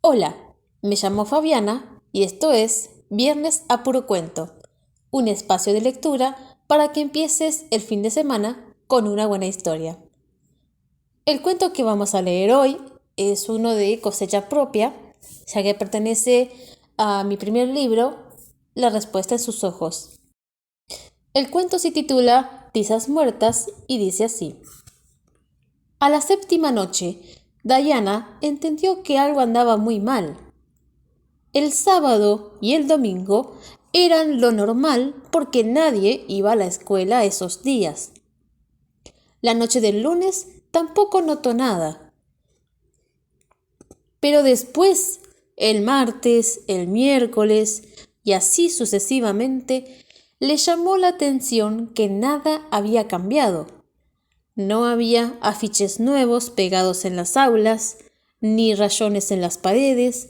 Hola, me llamo Fabiana y esto es Viernes a Puro Cuento, un espacio de lectura para que empieces el fin de semana con una buena historia. El cuento que vamos a leer hoy es uno de cosecha propia, ya que pertenece a mi primer libro, La respuesta en sus ojos. El cuento se titula Tizas muertas y dice así. A la séptima noche, Diana entendió que algo andaba muy mal. El sábado y el domingo eran lo normal porque nadie iba a la escuela esos días. La noche del lunes tampoco notó nada. Pero después, el martes, el miércoles y así sucesivamente, le llamó la atención que nada había cambiado. No había afiches nuevos pegados en las aulas, ni rayones en las paredes,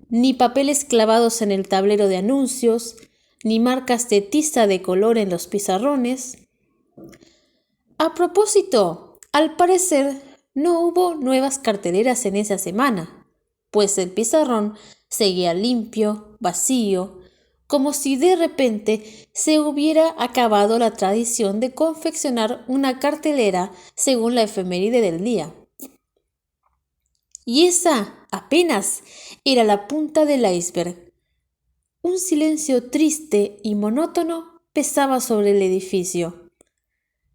ni papeles clavados en el tablero de anuncios, ni marcas de tiza de color en los pizarrones. A propósito, al parecer no hubo nuevas carteleras en esa semana, pues el pizarrón seguía limpio, vacío, como si de repente se hubiera acabado la tradición de confeccionar una cartelera según la efeméride del día. Y esa apenas era la punta del iceberg. Un silencio triste y monótono pesaba sobre el edificio.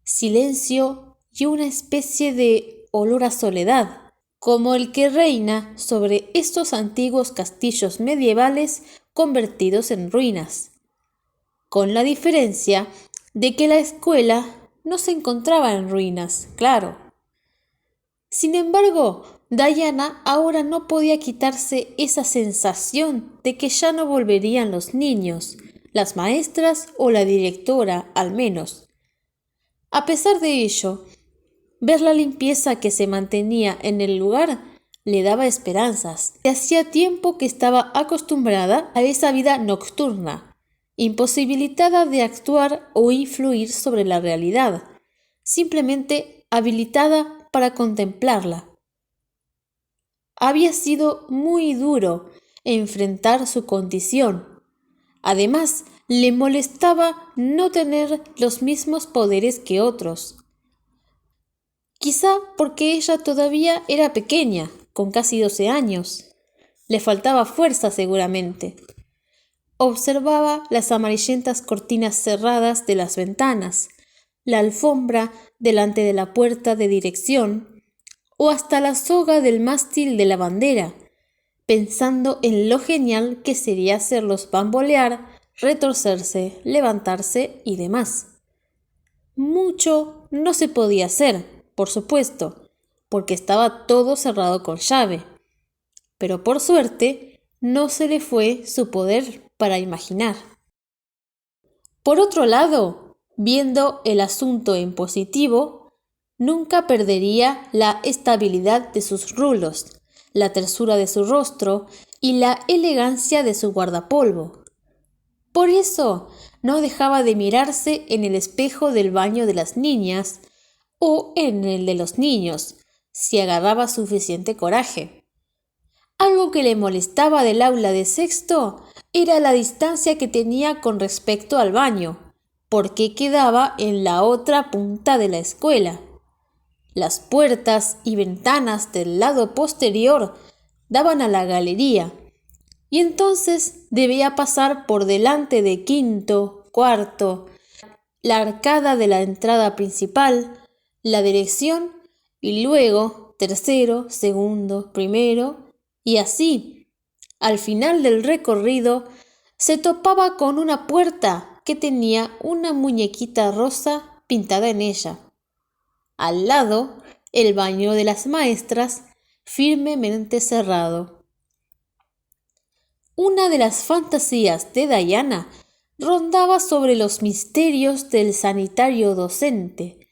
Silencio y una especie de olor a soledad, como el que reina sobre estos antiguos castillos medievales convertidos en ruinas, con la diferencia de que la escuela no se encontraba en ruinas, claro. Sin embargo, Diana ahora no podía quitarse esa sensación de que ya no volverían los niños, las maestras o la directora, al menos. A pesar de ello, ver la limpieza que se mantenía en el lugar le daba esperanzas. Hacía tiempo que estaba acostumbrada a esa vida nocturna, imposibilitada de actuar o influir sobre la realidad, simplemente habilitada para contemplarla. Había sido muy duro enfrentar su condición. Además, le molestaba no tener los mismos poderes que otros. Quizá porque ella todavía era pequeña, con casi 12 años. Le faltaba fuerza seguramente. Observaba las amarillentas cortinas cerradas de las ventanas, la alfombra delante de la puerta de dirección, o hasta la soga del mástil de la bandera, pensando en lo genial que sería hacerlos bambolear, retorcerse, levantarse y demás. Mucho no se podía hacer, por supuesto, porque estaba todo cerrado con llave. Pero por suerte, no se le fue su poder para imaginar. Por otro lado, viendo el asunto en positivo, nunca perdería la estabilidad de sus rulos, la tersura de su rostro y la elegancia de su guardapolvo. Por eso no dejaba de mirarse en el espejo del baño de las niñas o en el de los niños, si agarraba suficiente coraje. Algo que le molestaba del aula de sexto era la distancia que tenía con respecto al baño, porque quedaba en la otra punta de la escuela. Las puertas y ventanas del lado posterior daban a la galería, y entonces debía pasar por delante de quinto, cuarto, la arcada de la entrada principal, la dirección y luego tercero, segundo, primero y así. Al final del recorrido se topaba con una puerta que tenía una muñequita rosa pintada en ella. Al lado, el baño de las maestras firmemente cerrado. Una de las fantasías de Diana rondaba sobre los misterios del sanitario docente,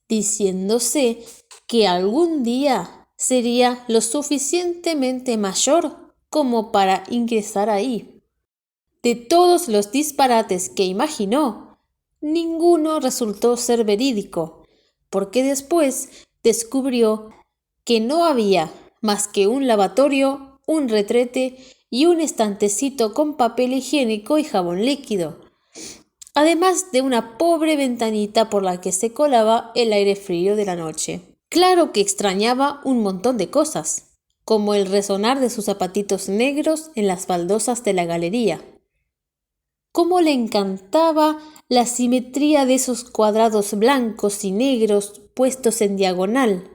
diciéndose que algún día sería lo suficientemente mayor como para ingresar ahí. De todos los disparates que imaginó, ninguno resultó ser verídico, porque después descubrió que no había más que un lavatorio un retrete y un estantecito con papel higiénico y jabón líquido, además de una pobre ventanita por la que se colaba el aire frío de la noche. Claro que extrañaba un montón de cosas, como el resonar de sus zapatitos negros en las baldosas de la galería. Cómo le encantaba la simetría de esos cuadrados blancos y negros puestos en diagonal.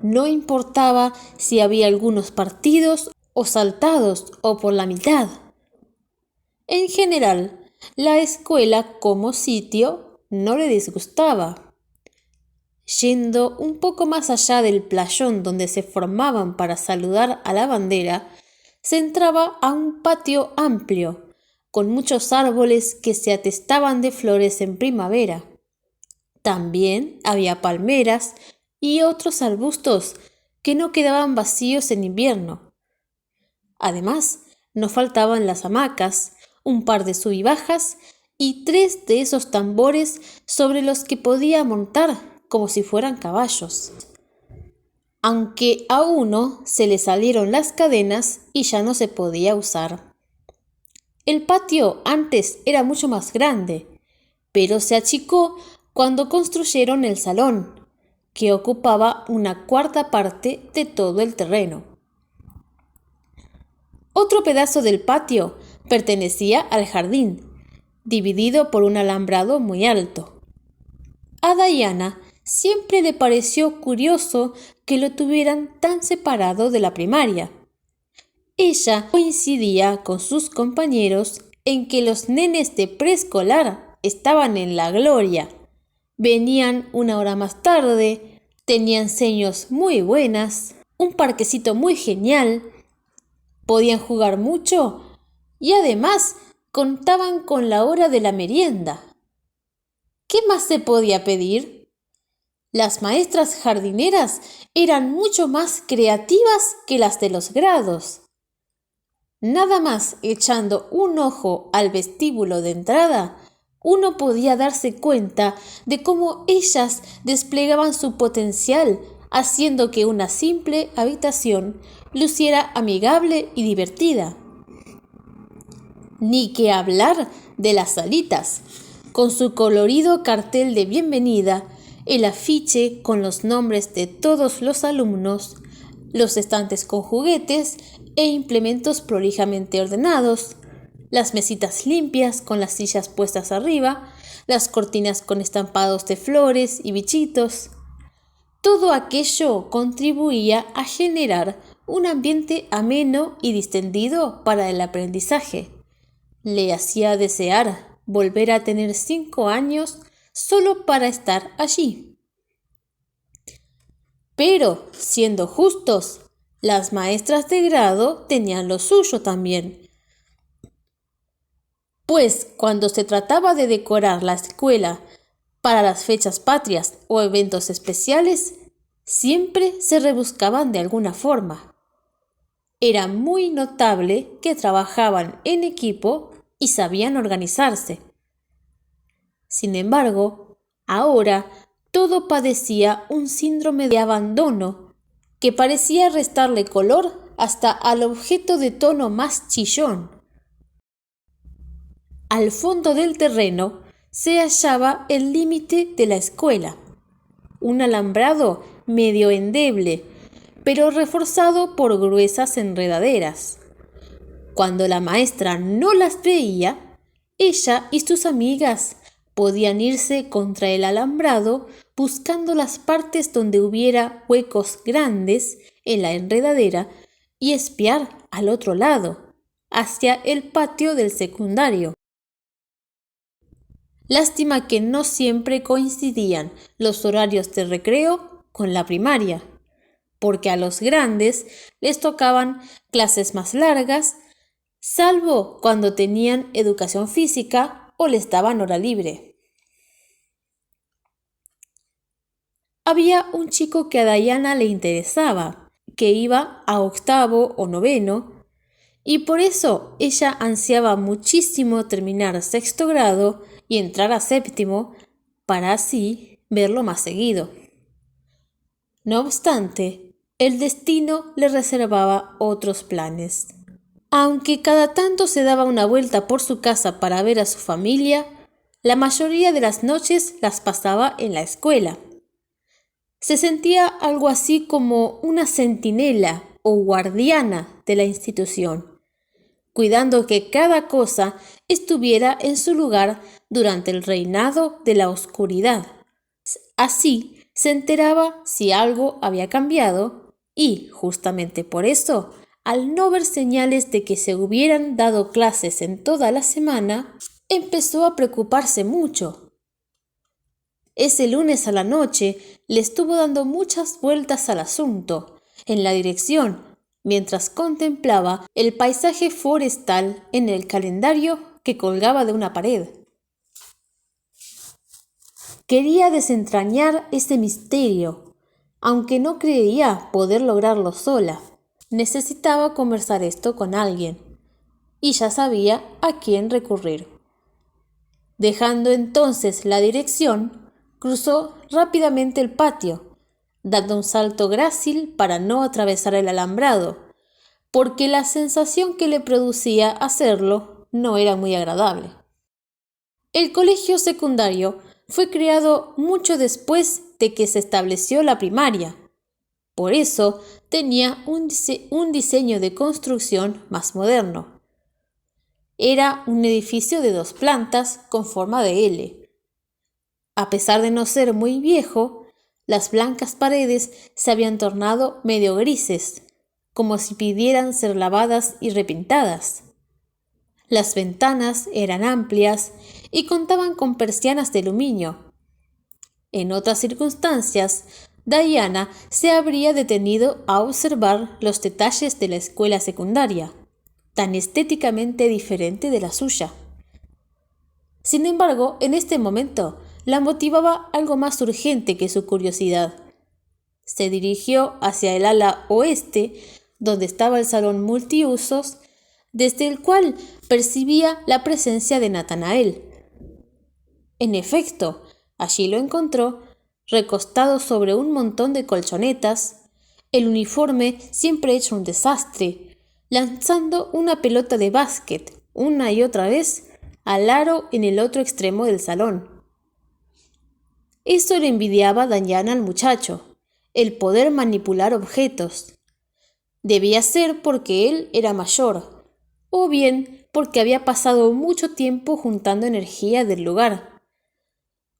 No importaba si había algunos partidos o saltados o por la mitad. En general, la escuela como sitio no le disgustaba. Yendo un poco más allá del playón donde se formaban para saludar a la bandera, se entraba a un patio amplio, con muchos árboles que se atestaban de flores en primavera. También había palmeras y otros arbustos que no quedaban vacíos en invierno. Además, no faltaban las hamacas, un par de sub-y-bajas y 3 de esos tambores sobre los que podía montar como si fueran caballos. Aunque a uno se le salieron las cadenas y ya no se podía usar. El patio antes era mucho más grande, pero se achicó cuando construyeron el salón, que ocupaba una cuarta parte de todo el terreno. Otro pedazo del patio pertenecía al jardín, dividido por un alambrado muy alto. A Diana siempre le pareció curioso que lo tuvieran tan separado de la primaria. Ella coincidía con sus compañeros en que los nenes de preescolar estaban en la gloria. Venían 1 hora más tarde, tenían seños muy buenas, un parquecito muy genial, podían jugar mucho y además contaban con la hora de la merienda. ¿Qué más se podía pedir? Las maestras jardineras eran mucho más creativas que las de los grados. Nada más echando un ojo al vestíbulo de entrada, uno podía darse cuenta de cómo ellas desplegaban su potencial, haciendo que una simple habitación luciera amigable y divertida. Ni que hablar de las salitas, con su colorido cartel de bienvenida, el afiche con los nombres de todos los alumnos, los estantes con juguetes e implementos prolijamente ordenados, las mesitas limpias con las sillas puestas arriba, las cortinas con estampados de flores y bichitos. Todo aquello contribuía a generar un ambiente ameno y distendido para el aprendizaje. Le hacía desear volver a tener 5 años solo para estar allí. Pero, siendo justos, las maestras de grado tenían lo suyo también. Pues cuando se trataba de decorar la escuela para las fechas patrias o eventos especiales, siempre se rebuscaban de alguna forma. Era muy notable que trabajaban en equipo y sabían organizarse. Sin embargo, ahora todo padecía un síndrome de abandono que parecía restarle color hasta al objeto de tono más chillón. Al fondo del terreno se hallaba el límite de la escuela, un alambrado medio endeble, pero reforzado por gruesas enredaderas. Cuando la maestra no las veía, ella y sus amigas podían irse contra el alambrado buscando las partes donde hubiera huecos grandes en la enredadera y espiar al otro lado, hacia el patio del secundario. Lástima que no siempre coincidían los horarios de recreo con la primaria, porque a los grandes les tocaban clases más largas, salvo cuando tenían educación física o les daban hora libre. Había un chico que a Diana le interesaba, que iba a 8º o 9º, y por eso ella ansiaba muchísimo terminar 6º grado y entrar a 7º para así verlo más seguido. No obstante, el destino le reservaba otros planes. Aunque cada tanto se daba una vuelta por su casa para ver a su familia, la mayoría de las noches las pasaba en la escuela. Se sentía algo así como una centinela o guardiana de la institución, cuidando que cada cosa estuviera en su lugar durante el reinado de la oscuridad. Así se enteraba si algo había cambiado y, justamente por eso, al no ver señales de que se hubieran dado clases en toda la semana, empezó a preocuparse mucho. Ese lunes a la noche le estuvo dando muchas vueltas al asunto, en la dirección, mientras contemplaba el paisaje forestal en el calendario que colgaba de una pared. Quería desentrañar ese misterio, aunque no creía poder lograrlo sola. Necesitaba conversar esto con alguien, y ya sabía a quién recurrir. Dejando entonces la dirección, cruzó rápidamente el patio, dando un salto grácil para no atravesar el alambrado, porque la sensación que le producía hacerlo no era muy agradable. El colegio secundario fue creado mucho después de que se estableció la primaria. Por eso tenía un diseño de construcción más moderno. Era un edificio de 2 plantas con forma de L. A pesar de no ser muy viejo, las blancas paredes se habían tornado medio grises, como si pidieran ser lavadas y repintadas. Las ventanas eran amplias y contaban con persianas de aluminio. En otras circunstancias, Diana se habría detenido a observar los detalles de la escuela secundaria, tan estéticamente diferente de la suya. Sin embargo, en este momento la motivaba algo más urgente que su curiosidad. Se dirigió hacia el ala oeste, donde estaba el salón multiusos, desde el cual percibía la presencia de Natanael. En efecto, allí lo encontró, recostado sobre un montón de colchonetas, el uniforme siempre hecho un desastre, lanzando una pelota de básquet una y otra vez al aro en el otro extremo del salón. Eso le envidiaba Diana al muchacho, el poder manipular objetos. Debía ser porque él era mayor, o bien porque había pasado mucho tiempo juntando energía del lugar.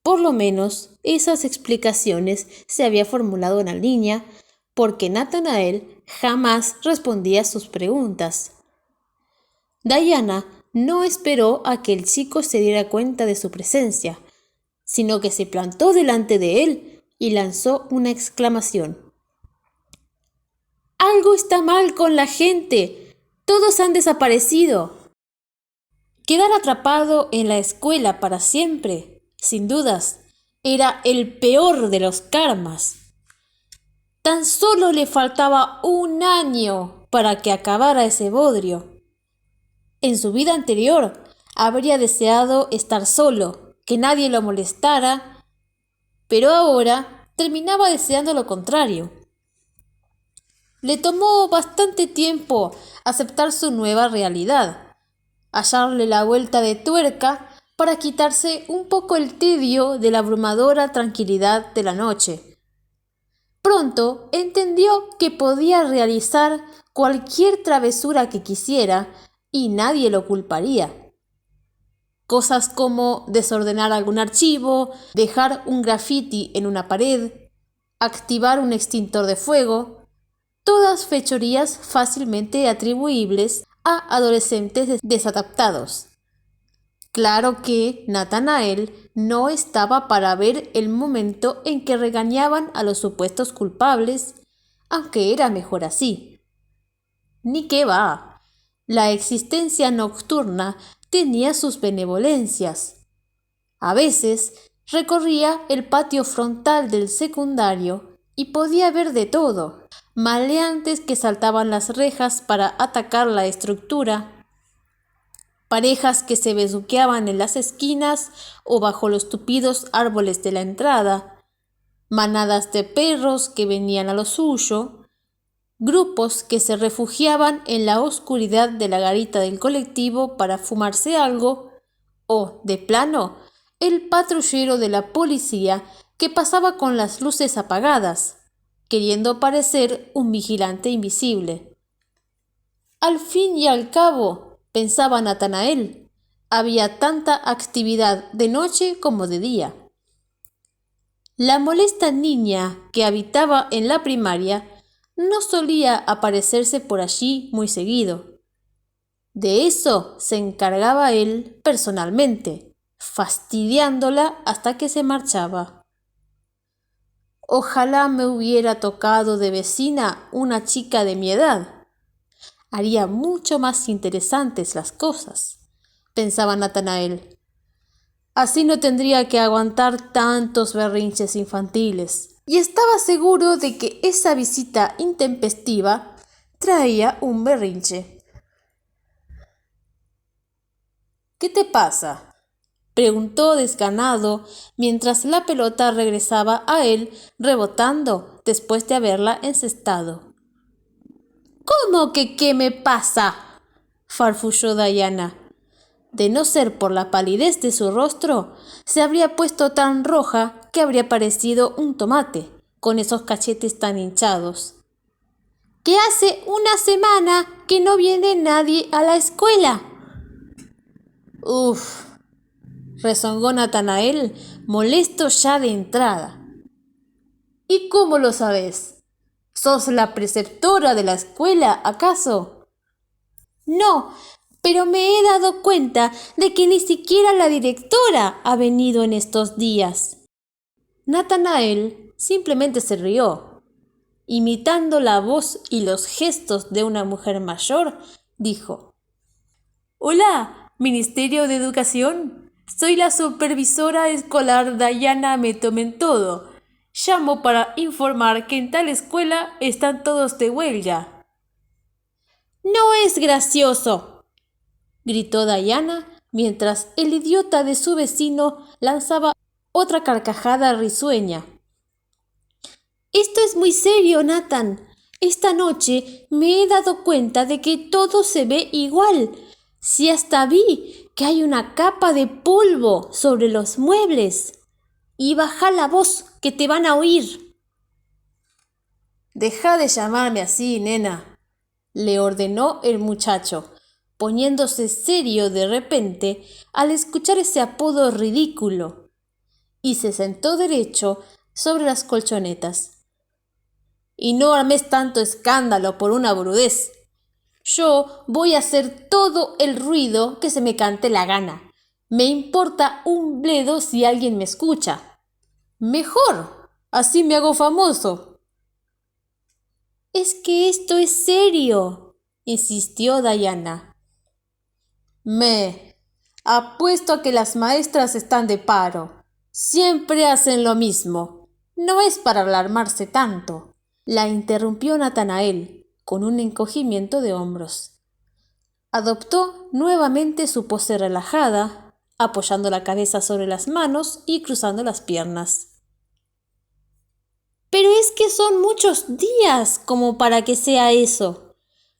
Por lo menos esas explicaciones se había formulado en la niña, porque Natanael jamás respondía a sus preguntas. Diana no esperó a que el chico se diera cuenta de su presencia, sino que se plantó delante de él y lanzó una exclamación. ¡Algo está mal con la gente! ¡Todos han desaparecido! Quedar atrapado en la escuela para siempre, sin dudas, era el peor de los karmas. Tan solo le faltaba 1 año para que acabara ese bodrio. En su vida anterior habría deseado estar solo, que nadie lo molestara, pero ahora terminaba deseando lo contrario. Le tomó bastante tiempo aceptar su nueva realidad, hallarle la vuelta de tuerca para quitarse un poco el tedio de la abrumadora tranquilidad de la noche. Pronto entendió que podía realizar cualquier travesura que quisiera y nadie lo culparía. Cosas como desordenar algún archivo, dejar un graffiti en una pared, activar un extintor de fuego, todas fechorías fácilmente atribuibles a adolescentes desadaptados. Claro que Natanael no estaba para ver el momento en que regañaban a los supuestos culpables, aunque era mejor así. Ni qué va. La existencia nocturna tenía sus benevolencias. A veces recorría el patio frontal del secundario y podía ver de todo: maleantes que saltaban las rejas para atacar la estructura, parejas que se besuqueaban en las esquinas o bajo los tupidos árboles de la entrada, manadas de perros que venían a lo suyo, grupos que se refugiaban en la oscuridad de la garita del colectivo para fumarse algo, o, de plano, el patrullero de la policía que pasaba con las luces apagadas, queriendo parecer un vigilante invisible. Al fin y al cabo, pensaba Natanael, había tanta actividad de noche como de día. La molesta niña que habitaba en la primaria no solía aparecerse por allí muy seguido. De eso se encargaba él personalmente, fastidiándola hasta que se marchaba. Ojalá me hubiera tocado de vecina una chica de mi edad. Haría mucho más interesantes las cosas, pensaba Natanael. Así no tendría que aguantar tantos berrinches infantiles. Y estaba seguro de que esa visita intempestiva traía un berrinche. ¿Qué te pasa?, preguntó desganado mientras la pelota regresaba a él rebotando después de haberla encestado. ¿Cómo que qué me pasa?, farfulló Diana. De no ser por la palidez de su rostro, se habría puesto tan roja que habría parecido un tomate, con esos cachetes tan hinchados. Que hace una semana que no viene nadie a la escuela. Uf, rezongó Natanael, molesto ya de entrada. ¿Y cómo lo sabes? ¿Sos la preceptora de la escuela, acaso? No, pero me he dado cuenta de que ni siquiera la directora ha venido en estos días. Natanael simplemente se rió. Imitando la voz y los gestos de una mujer mayor, dijo: Hola, Ministerio de Educación. Soy la supervisora escolar Diana Metomentodo. Llamo para informar que en tal escuela están todos de huelga. No es gracioso, gritó Diana mientras el idiota de su vecino lanzaba otra carcajada risueña. Esto es muy serio, Nathan. Esta noche me he dado cuenta de que todo se ve igual. Si hasta vi que hay una capa de polvo sobre los muebles. Y baja la voz, que te van a oír. Deja de llamarme así, nena, le ordenó el muchacho, poniéndose serio de repente al escuchar ese apodo ridículo, y se sentó derecho sobre las colchonetas. Y no armes tanto escándalo por una burudez. Yo voy a hacer todo el ruido que se me cante la gana. Me importa un bledo si alguien me escucha. Mejor, así me hago famoso. Es que esto es serio, insistió Diana. Me apuesto a que las maestras están de paro. Siempre hacen lo mismo. No es para alarmarse tanto. La interrumpió Natanael, con un encogimiento de hombros. Adoptó nuevamente su pose relajada, apoyando la cabeza sobre las manos y cruzando las piernas. Pero es que son muchos días como para que sea eso.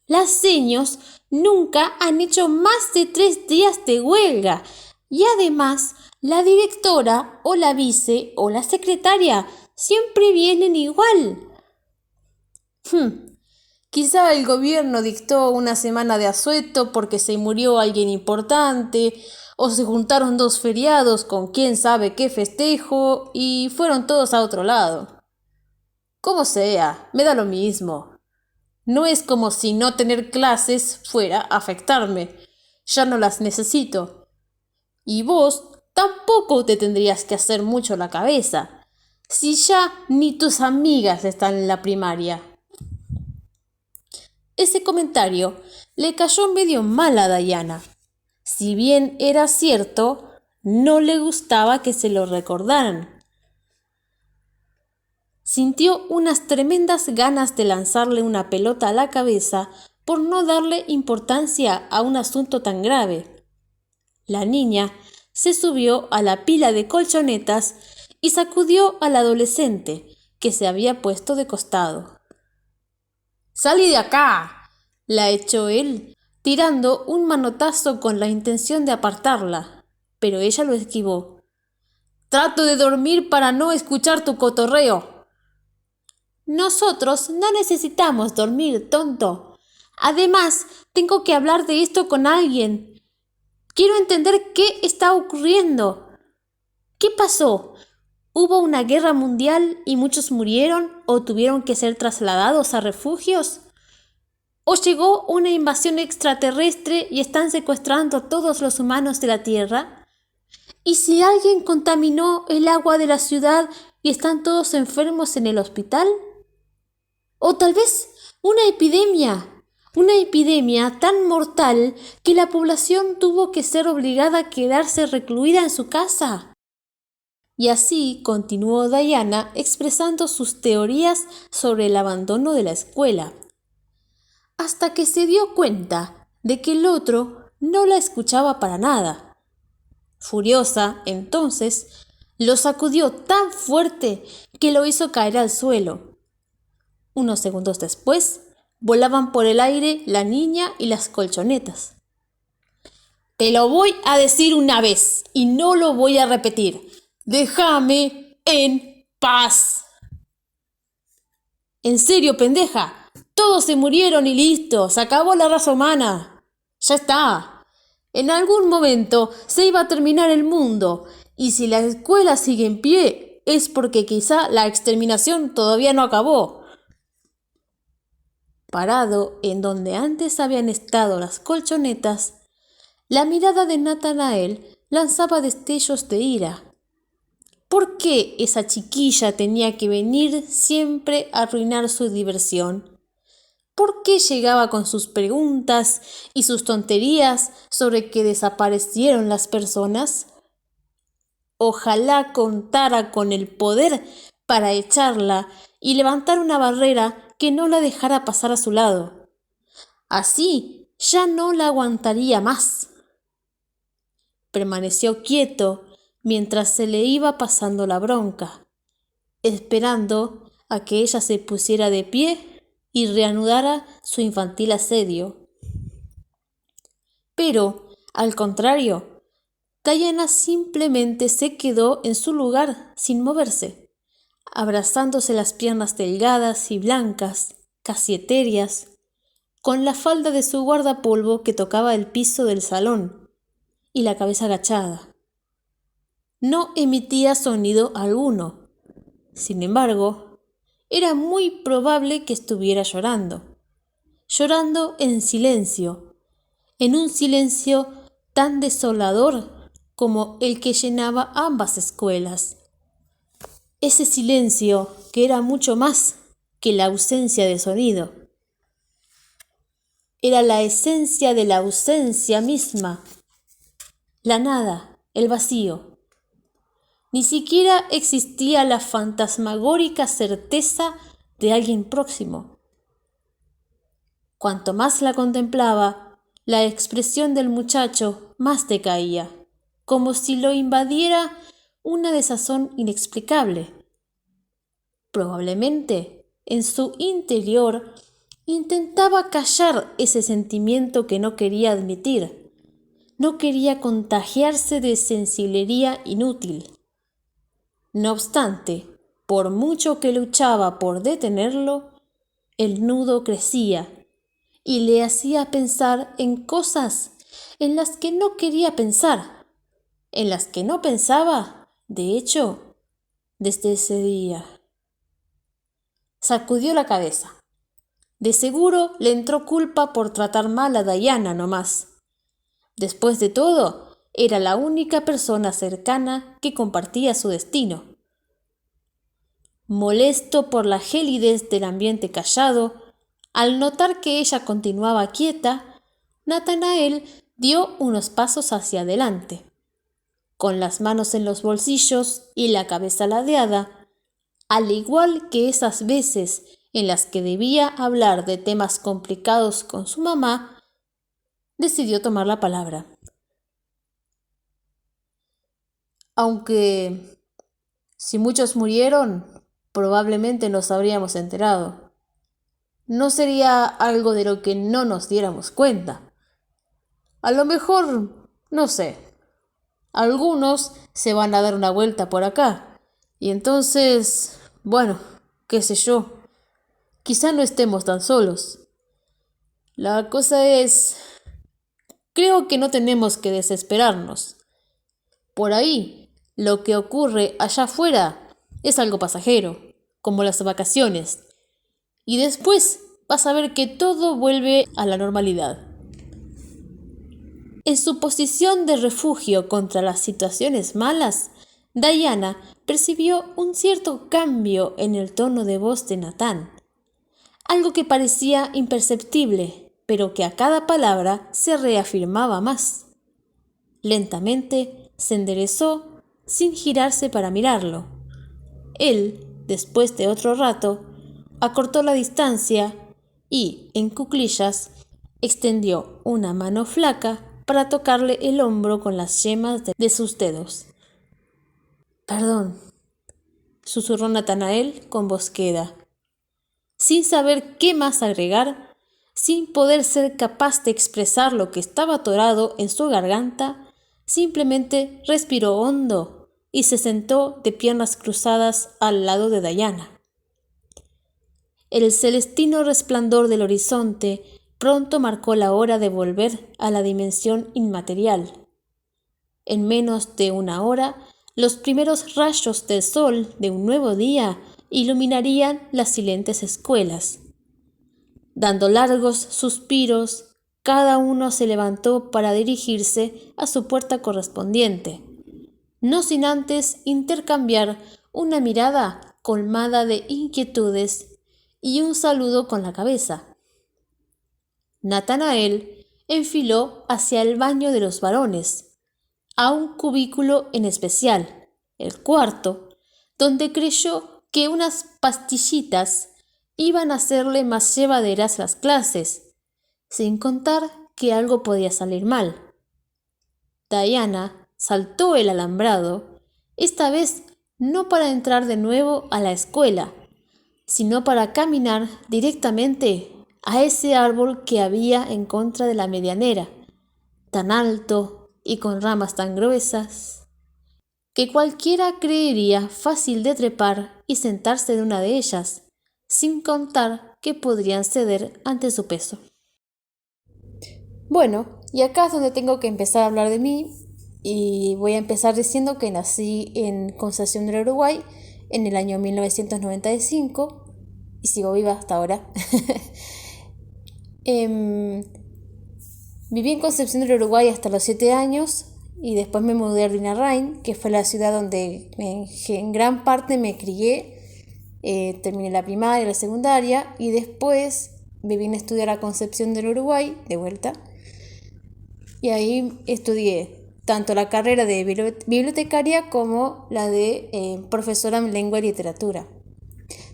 Las seños nunca han hecho más de 3 días de huelga y además la directora o la vice o la secretaria siempre vienen igual. Quizá el gobierno dictó una semana de asueto porque se murió alguien importante, o se juntaron 2 feriados con quién sabe qué festejo y fueron todos a otro lado. Como sea, me da lo mismo. No es como si no tener clases fuera a afectarme. Ya no las necesito. Y vos tampoco te tendrías que hacer mucho la cabeza, si ya ni tus amigas están en la primaria. Ese comentario le cayó medio mal a Diana. Si bien era cierto, no le gustaba que se lo recordaran. Sintió unas tremendas ganas de lanzarle una pelota a la cabeza por no darle importancia a un asunto tan grave. La niña se subió a la pila de colchonetas y sacudió al adolescente, que se había puesto de costado. ¡Salí de acá!, la echó él, tirando un manotazo con la intención de apartarla, pero ella lo esquivó. Trato de dormir para no escuchar tu cotorreo. Nosotros no necesitamos dormir, tonto. Además, tengo que hablar de esto con alguien. Quiero entender qué está ocurriendo. ¿Qué pasó? ¿Hubo una guerra mundial y muchos murieron o tuvieron que ser trasladados a refugios? ¿O llegó una invasión extraterrestre y están secuestrando a todos los humanos de la Tierra? ¿Y si alguien contaminó el agua de la ciudad y están todos enfermos en el hospital? ¿O tal vez una epidemia tan mortal que la población tuvo que ser obligada a quedarse recluida en su casa? Y así continuó Diana expresando sus teorías sobre el abandono de la escuela, hasta que se dio cuenta de que el otro no la escuchaba para nada. Furiosa, entonces, lo sacudió tan fuerte que lo hizo caer al suelo. Unos segundos después, volaban por el aire la niña y las colchonetas. Te lo voy a decir una vez y no lo voy a repetir. ¡Déjame en paz! En serio, pendeja. Todos se murieron y listo. Se acabó la raza humana. Ya está. En algún momento se iba a terminar el mundo. Y si la escuela sigue en pie, es porque quizá la exterminación todavía no acabó. Parado en donde antes habían estado las colchonetas, la mirada de Nathanael lanzaba destellos de ira. ¿Por qué esa chiquilla tenía que venir siempre a arruinar su diversión? ¿Por qué llegaba con sus preguntas y sus tonterías sobre que desaparecieron las personas? Ojalá contara con el poder para echarla y levantar una barrera que no la dejara pasar a su lado. Así ya no la aguantaría más. Permaneció quieto mientras se le iba pasando la bronca, esperando a que ella se pusiera de pie y reanudara su infantil asedio. Pero, al contrario, Diana simplemente se quedó en su lugar sin moverse, abrazándose las piernas delgadas y blancas, casi etéreas, con la falda de su guardapolvo que tocaba el piso del salón, y la cabeza agachada. No emitía sonido alguno. Sin embargo, era muy probable que estuviera llorando en silencio, en un silencio tan desolador como el que llenaba ambas escuelas. Ese silencio que era mucho más que la ausencia de sonido. Era la esencia de la ausencia misma, la nada, el vacío. Ni siquiera existía la fantasmagórica certeza de alguien próximo. Cuanto más la contemplaba, la expresión del muchacho más decaía, como si lo invadiera una desazón inexplicable. Probablemente, en su interior, intentaba callar ese sentimiento que no quería admitir. No quería contagiarse de sensiblería inútil. No obstante, por mucho que luchaba por detenerlo, el nudo crecía y le hacía pensar en cosas en las que no quería pensar, en las que no pensaba, de hecho, desde ese día. Sacudió la cabeza. De seguro le entró culpa por tratar mal a Diana nomás. Después de todo, era la única persona cercana que compartía su destino. Molesto por la gelidez del ambiente callado, al notar que ella continuaba quieta, Nathanael dio unos pasos hacia adelante. Con las manos en los bolsillos y la cabeza ladeada, al igual que esas veces en las que debía hablar de temas complicados con su mamá, decidió tomar la palabra. Aunque, si muchos murieron, probablemente nos habríamos enterado. no sería algo de lo que no nos diéramos cuenta. A lo mejor, no sé, algunos se van a dar una vuelta por acá. Y entonces, bueno, qué sé yo, quizá no estemos tan solos. La cosa es, creo que no tenemos que desesperarnos. Por ahí, lo que ocurre allá afuera es algo pasajero, como las vacaciones. Y después vas a ver que todo vuelve a la normalidad. En su posición de refugio contra las situaciones malas, Diana percibió un cierto cambio en el tono de voz de Natán, algo que parecía imperceptible, pero que a cada palabra se reafirmaba más. Lentamente se enderezó sin girarse para mirarlo. Él, después de otro rato, acortó la distancia y, en cuclillas, extendió una mano flaca para tocarle el hombro con las yemas de sus dedos. «Perdón», susurró Natanael con voz queda. Sin saber qué más agregar, sin poder ser capaz de expresar lo que estaba atorado en su garganta, simplemente respiró hondo y se sentó de piernas cruzadas al lado de Diana. El celestino resplandor del horizonte pronto marcó la hora de volver a la dimensión inmaterial. En menos de una hora, los primeros rayos del sol de un nuevo día iluminarían las silentes escuelas. Dando largos suspiros, cada uno se levantó para dirigirse a su puerta correspondiente, no sin antes intercambiar una mirada colmada de inquietudes y un saludo con la cabeza. Natanael enfiló hacia el baño de los varones, a un cubículo en especial, el cuarto, donde creyó que unas pastillitas iban a hacerle más llevaderas las clases, sin contar que algo podía salir mal. Diana saltó el alambrado, esta vez no para entrar de nuevo a la escuela, sino para caminar directamente a ese árbol que había en contra de la medianera, tan alto y con ramas tan gruesas, que cualquiera creería fácil de trepar y sentarse en una de ellas, sin contar que podrían ceder ante su peso. Bueno, y acá es donde tengo que empezar a hablar de mí, y voy a empezar diciendo que nací en Concepción del Uruguay en el año 1995 y sigo viva hasta ahora. Viví en Concepción del Uruguay hasta los 7 años y después me mudé a Rinarrain, que fue la ciudad donde en gran parte me crié. Terminé la primaria, la secundaria y después me vine a estudiar a Concepción del Uruguay, de vuelta. Y ahí estudié tanto la carrera de bibliotecaria como la de profesora en lengua y literatura.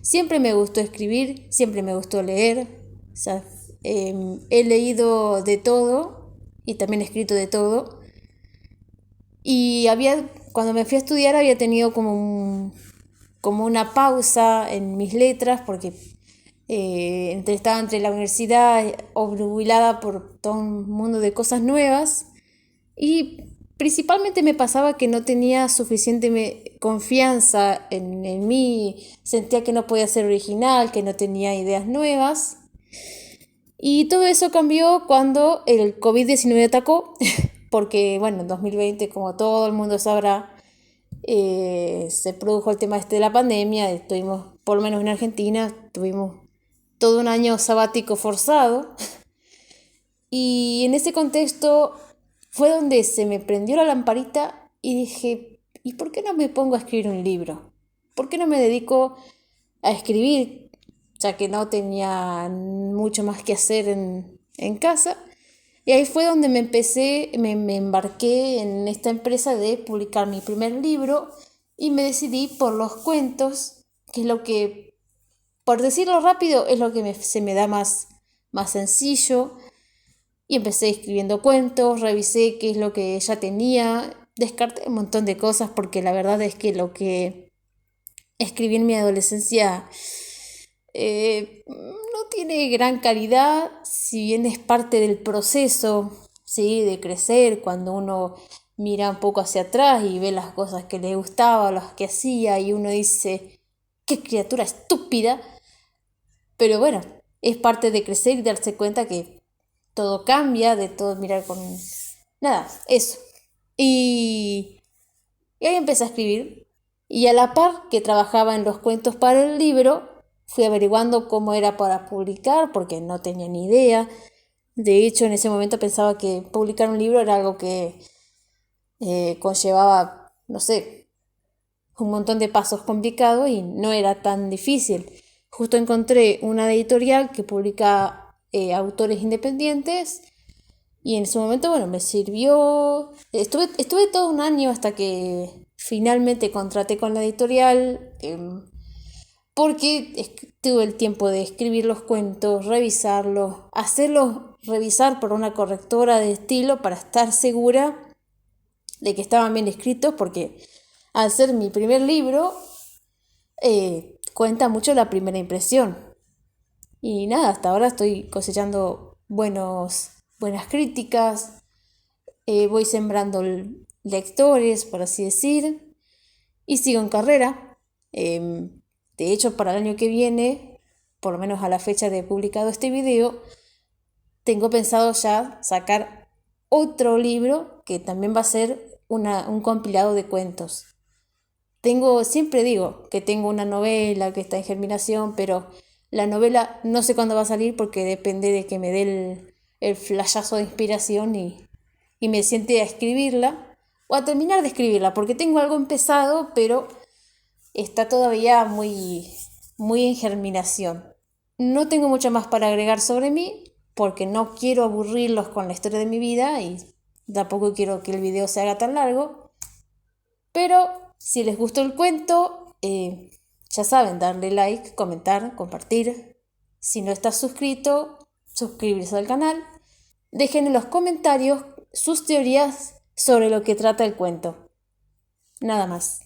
Siempre me gustó escribir, siempre me gustó leer. O sea, he leído de todo y también he escrito de todo. Y cuando me fui a estudiar había tenido como una pausa en mis letras porque estaba entre la universidad obnubilada por todo un mundo de cosas nuevas y principalmente me pasaba que no tenía suficiente confianza en mí, sentía que no podía ser original, que no tenía ideas nuevas. Y todo eso cambió cuando el COVID-19 atacó, porque bueno, en 2020, como todo el mundo sabrá, se produjo el tema de la pandemia, estuvimos, por lo menos en Argentina, tuvimos todo un año sabático forzado. Y en ese contexto fue donde se me prendió la lamparita y dije, ¿y por qué no me pongo a escribir un libro? ¿Por qué no me dedico a escribir? Ya que no tenía mucho más que hacer en casa. Y ahí fue donde me embarqué en esta empresa de publicar mi primer libro y me decidí por los cuentos, que es lo que, por decirlo rápido, es lo que se me da más sencillo. Y empecé escribiendo cuentos, revisé qué es lo que ya tenía, descarté un montón de cosas porque la verdad es que lo que escribí en mi adolescencia no tiene gran calidad, si bien es parte del proceso, ¿sí? De crecer, cuando uno mira un poco hacia atrás y ve las cosas que le gustaba, las que hacía, y uno dice, qué criatura estúpida. Pero bueno, es parte de crecer y darse cuenta que todo cambia, de todo mirar con... Nada, eso. Y, y ahí empecé a escribir. Y a la par que trabajaba en los cuentos para el libro, fui averiguando cómo era para publicar, porque no tenía ni idea. De hecho, en ese momento pensaba que publicar un libro era algo que conllevaba, no sé, un montón de pasos complicados y no era tan difícil. Justo encontré una editorial que publica autores independientes y en ese momento, bueno, me sirvió. Estuve todo un año hasta que finalmente contraté con la editorial, porque tuve el tiempo de escribir los cuentos, revisarlos, hacerlos revisar por una correctora de estilo para estar segura de que estaban bien escritos, porque al ser mi primer libro, cuenta mucho la primera impresión. Y nada, hasta ahora estoy cosechando buenas críticas, voy sembrando lectores, por así decir, y sigo en carrera. De hecho, para el año que viene, por lo menos a la fecha de publicado este video, tengo pensado ya sacar otro libro que también va a ser un compilado de cuentos. Siempre digo que tengo una novela que está en germinación, pero la novela no sé cuándo va a salir porque depende de que me dé el flashazo de inspiración y me siente a escribirla o a terminar de escribirla, porque tengo algo empezado, pero está todavía muy en germinación. No tengo mucho más para agregar sobre mí porque no quiero aburrirlos con la historia de mi vida y tampoco quiero que el video se haga tan largo. Pero si les gustó el cuento, ya saben, darle like, comentar, compartir. Si no estás suscrito, suscribirse al canal. Dejen en los comentarios sus teorías sobre lo que trata el cuento. Nada más.